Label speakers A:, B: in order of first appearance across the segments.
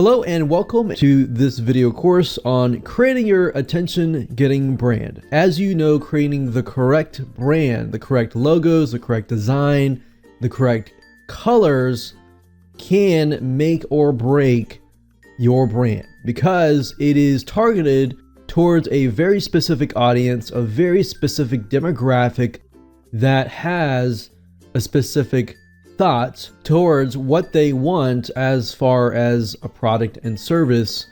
A: Hello and welcome to this video course on creating your attention-getting brand. As you know, creating the correct brand, the correct logos, the correct design, the correct colors can make or break your brand because it is targeted towards a very specific audience, a very specific demographic that has a specific thoughts towards what they want as far as a product and service,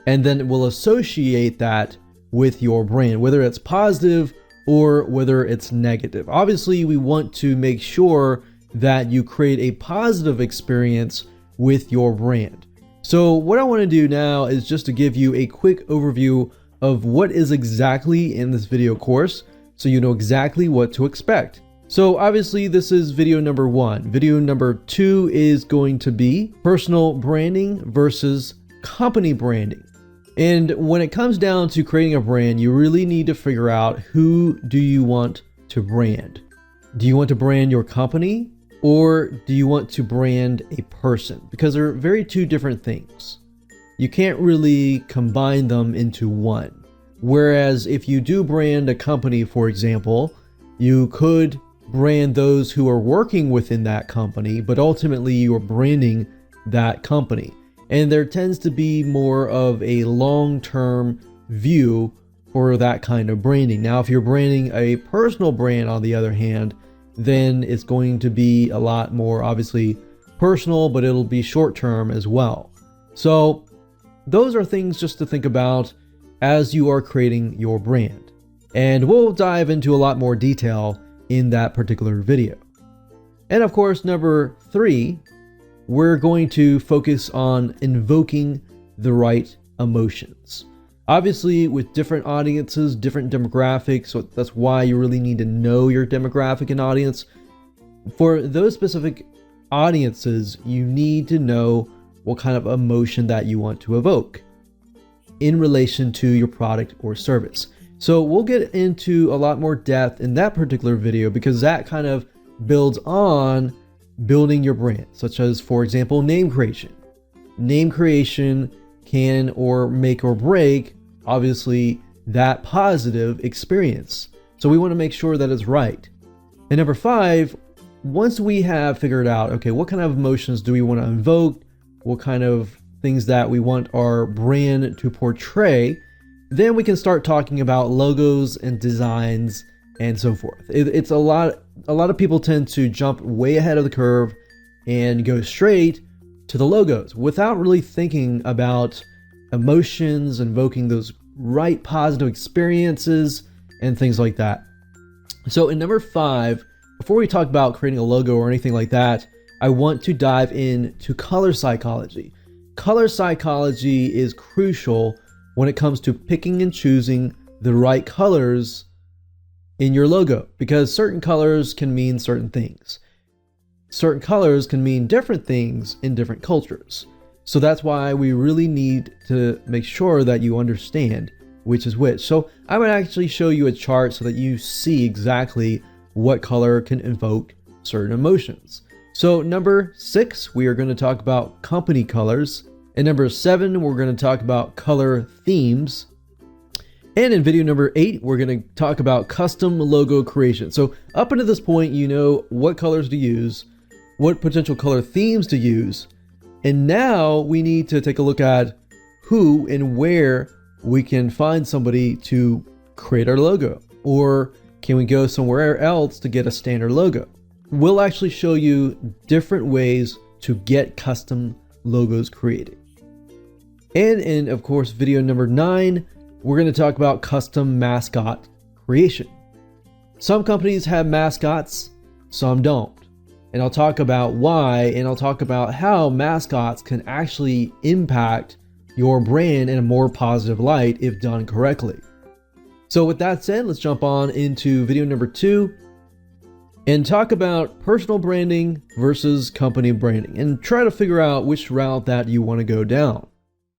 A: and then will associate that with your brand, whether it's positive or whether it's negative. Obviously, we want to make sure that you create a positive experience with your brand. So what I want to do now is just to give you a quick overview of what is exactly in this video course so you know exactly what to expect. So obviously this is video number 1. Video number 2 is going to be personal branding versus company branding. And when it comes down to creating a brand, you really need to figure out who do you want to brand. Do you want to brand your company or do you want to brand a person? Because they're very two different things. You can't really combine them into one. Whereas if you do brand a company, for example, you could brand those who are working within that company, but ultimately you are branding that company. And there tends to be more of a long-term view for that kind of branding. Now, if you're branding a personal brand, on the other hand, then it's going to be a lot more obviously personal, but it'll be short-term as well. So those are things just to think about as you are creating your brand. And we'll dive into a lot more detail in that particular video. And of course, number 3, we're going to focus on invoking the right emotions. Obviously, with different audiences, different demographics, so that's why you really need to know your demographic and audience. For those specific audiences, you need to know what kind of emotion that you want to evoke in relation to your product or service. So we'll get into a lot more depth in that particular video because that kind of builds on building your brand, such as, for example, name creation. Name creation can or make or break, obviously, that positive experience. So we want to make sure that it's right. And number 5, once we have figured out, okay, what kind of emotions do we want to invoke, what kind of things that we want our brand to portray, then we can start talking about logos and designs and so forth. It's a lot of people tend to jump way ahead of the curve and go straight to the logos without really thinking about emotions, invoking those right positive experiences and things like that. So in number 5, before we talk about creating a logo or anything like that, I want to dive into color psychology. Color psychology is crucial when it comes to picking and choosing the right colors in your logo, because certain colors can mean certain things. Certain colors can mean different things in different cultures. So that's why we really need to make sure that you understand which is which. So I would actually show you a chart so that you see exactly what color can evoke certain emotions. So number 6, we are going to talk about company colors. And number 7, we're going to talk about color themes. And in video number 8, we're going to talk about custom logo creation. So up until this point, you know what colors to use, what potential color themes to use. And now we need to take a look at who and where we can find somebody to create our logo. Or can we go somewhere else to get a standard logo? We'll actually show you different ways to get custom logos created. And in, of course, video number 9, we're going to talk about custom mascot creation. Some companies have mascots, some don't. And I'll talk about why, and I'll talk about how mascots can actually impact your brand in a more positive light if done correctly. So with that said, let's jump on into video number 2 and talk about personal branding versus company branding and try to figure out which route that you want to go down.